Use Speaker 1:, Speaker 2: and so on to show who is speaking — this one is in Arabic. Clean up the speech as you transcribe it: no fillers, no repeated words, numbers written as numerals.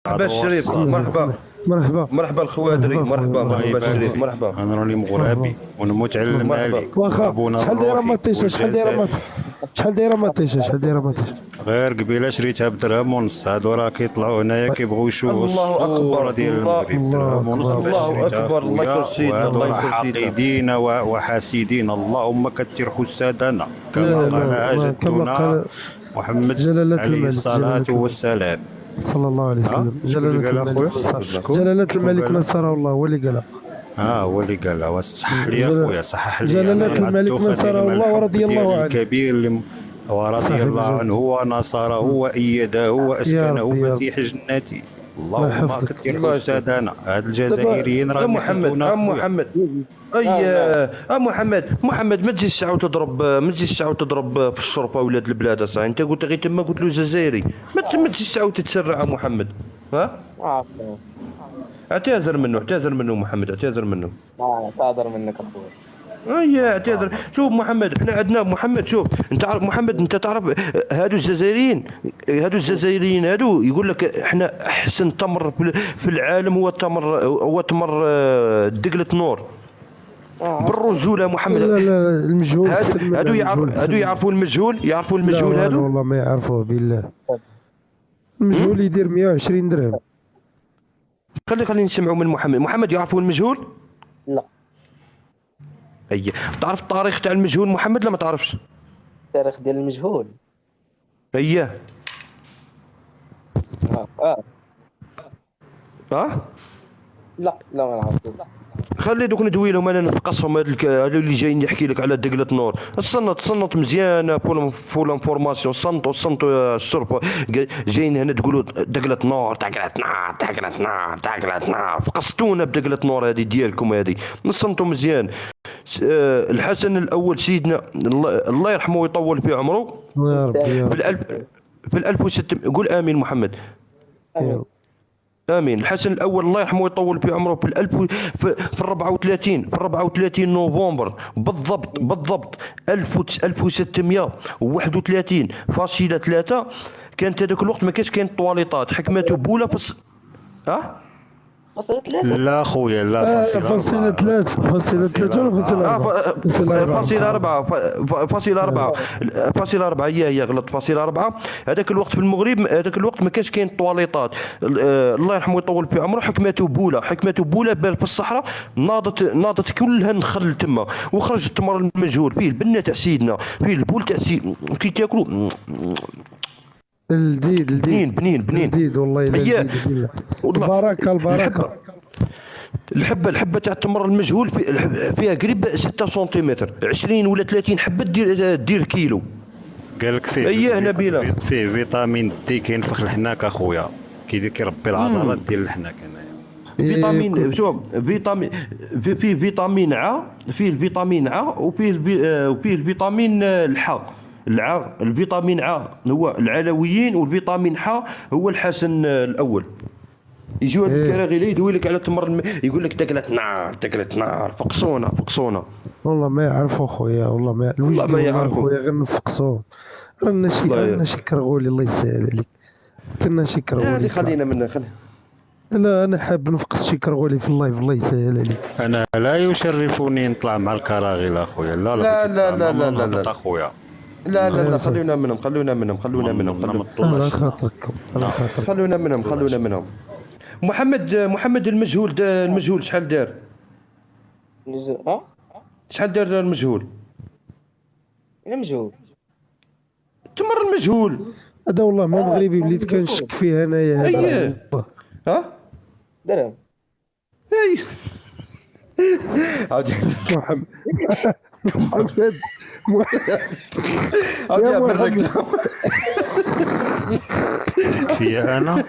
Speaker 1: مرحبا الشريف، مرحبا.
Speaker 2: مرحبا.
Speaker 1: مرحبا الخوادري، مرحبا مرحبا الشريف، مرحبا
Speaker 3: انا راني مغربي ونموت على المالي
Speaker 2: واخا
Speaker 3: ابونا
Speaker 2: شحال دايره
Speaker 3: الروحي
Speaker 2: مطيشه شحال دايره مطيشه
Speaker 3: غير قبيله شريتها بدرهم ونص. هادو راه كيطلعوا هنايا كيبغوا يشوفوا
Speaker 1: الله
Speaker 3: الصوره
Speaker 1: أكبر،
Speaker 3: ديال
Speaker 1: الله
Speaker 3: المغرب. درهم ونص باش
Speaker 1: الله
Speaker 3: شريتها
Speaker 1: أكبر، الله
Speaker 3: خويا.
Speaker 1: يسر سيدنا،
Speaker 3: وهادو
Speaker 1: الله
Speaker 3: راه
Speaker 1: يسر سيدنا.
Speaker 3: حاقدين وحاسدين. اللهم كثر حسادنا كما
Speaker 2: لا،
Speaker 3: قالها
Speaker 2: كما
Speaker 3: جدنا
Speaker 2: قال
Speaker 3: محمد
Speaker 2: جلالة
Speaker 3: عليه
Speaker 2: الملك،
Speaker 3: الصلاه
Speaker 2: جلالة الملك.
Speaker 3: والسلام.
Speaker 2: صلى الله عليه وسلم.
Speaker 3: شكون اللي قالها خويا؟
Speaker 2: جلالة الملك
Speaker 3: قالها؟
Speaker 2: نصره الله هو اللي قالها.
Speaker 3: هو اللي قالها. وصحح لي يا
Speaker 2: جلالة-
Speaker 3: خويا، صحح لي.
Speaker 2: جلالة
Speaker 3: يعني
Speaker 2: الملك
Speaker 3: الدوخة
Speaker 2: نصره
Speaker 3: ديال
Speaker 2: الله ورضي
Speaker 3: المحب
Speaker 2: الله
Speaker 3: ديال
Speaker 2: عنه.
Speaker 3: الكبير ورضي
Speaker 2: صحيح
Speaker 3: الله
Speaker 2: جدا.
Speaker 3: عنه ونصره وأيده وأسكنه
Speaker 2: ربي، يا
Speaker 3: فسيح جناتي.
Speaker 2: الله
Speaker 3: اللهم
Speaker 2: يحفظك.
Speaker 3: كثر
Speaker 1: الله يسلمك.
Speaker 3: حسادنا. هاد الجزائريين راه
Speaker 1: محمد محمد محمد ما تجيش تعاود تضرب في الشرطه ولاد البلاد. اصاحبي انت قلت غير تما قلت له جزائري، ما تجيش تعاود تتسرع محمد. ها اعتذر منه محمد، اعتذر منه.
Speaker 4: اعتذر منك اخويا.
Speaker 1: اعتذر. شوف محمد، احنا عندنا محمد، شوف انت عارف محمد، انت تعرف هادو الجزائريين هادو يقول لك احنا احسن تمر في العالم هو تمر دقلة نور. بالرجوله محمد.
Speaker 2: لا المجهول.
Speaker 1: هادو يعرفوا المجهول،
Speaker 2: لا
Speaker 1: هادو.
Speaker 2: والله ما يعرفوه بالله. المجهول يدير 120 درهم.
Speaker 1: خلي نسمعوا من محمد يعرفوا المجهول.
Speaker 4: لا،
Speaker 1: تعرف التاريخ تاع المجهول محمد؟ لا ما تعرفش
Speaker 4: التاريخ ديال المجهول.
Speaker 1: اييه.
Speaker 4: اه
Speaker 1: ها
Speaker 4: لا ما نعرفوش.
Speaker 1: خلي دوك ندوي لهم، انا نفقصهم هادو اللي جايين يحكي لك على دقلة نور. تصنت مزيان فول انفورماسيون. صنتوا الشرب جايين هنا تقولوا دقلة نور. فقصتونا بدقلة نور هذه ديالكم هذه. صنتوا مزيان. الحسن الاول سيدنا الله يرحمه ويطول في عمره.
Speaker 2: يا ربي يا
Speaker 1: في 1600. قول امين محمد.
Speaker 2: رب.
Speaker 1: امين. الحسن الاول الله يرحمه ويطول في عمره في 34 نوفمبر بالضبط 1631.3. كانت هذاك الوقت ما كاش كاين طواليطات. حكمته بولا
Speaker 3: لا خويا، لا
Speaker 2: فاصلة 3 ولا
Speaker 1: فاصلة 4 هي غلط. فاصلة 4. هذاك الوقت في المغرب، هذاك الوقت ما كانش كاين طواليطات. الله يرحمه ويطول في عمره. حكمته بولا بال في الصحراء. ناضت كلها نخل تما، وخرج التمر المجهول فيه البنه تاع سيدنا، فيه البول تاع كي تاكلوا
Speaker 2: الجديد
Speaker 1: بنين
Speaker 2: الجديد والله. البركه.
Speaker 1: الحبه تاع التمر المجهول فيها قريب 6 سنتيمتر. 20 ولا 30 حبه دير كيلو.
Speaker 3: قال لك فيه
Speaker 1: نبيله
Speaker 3: فيه فيتامين دي كينفخ الحناك اخويا، كيربي العضلات ديال الحناك هنايا.
Speaker 1: فيتامين. شوف فيتامين، فيه فيتامين ع، فيه الفيتامين ع، وفيه الفيتامين الفيتامين ع هو العلويين، والفيتامين ح هو الحسن الاول. يجيو هاد الكراغيلي يدوي لك على تمر يقول لك دقلة نار. فقصونا.
Speaker 2: والله ما يعرفوا خويا، والله ما يعرفوا خويا، غير نفقصوه. رانا شي كرغولي الله يسهل عليك. كنا شي كرغولي.
Speaker 1: خلينا منه.
Speaker 2: لا انا حاب نفقص شي كرغولي في اللايف الله يسهل عليك.
Speaker 3: انا لا يشرفني نطلع مع الكراغيل اخويا. لا اخويا.
Speaker 1: لا خلونا منهم. خلونا منهم. محمد المجهول شحال دار؟ شحال دار المجهول؟
Speaker 4: المجهول
Speaker 1: تمر المجهول
Speaker 2: هذا والله ما مغربي وليت كنشك فيه انايا.
Speaker 1: اييه.
Speaker 4: درهم.
Speaker 2: محمد
Speaker 1: عاودي
Speaker 3: فيا انا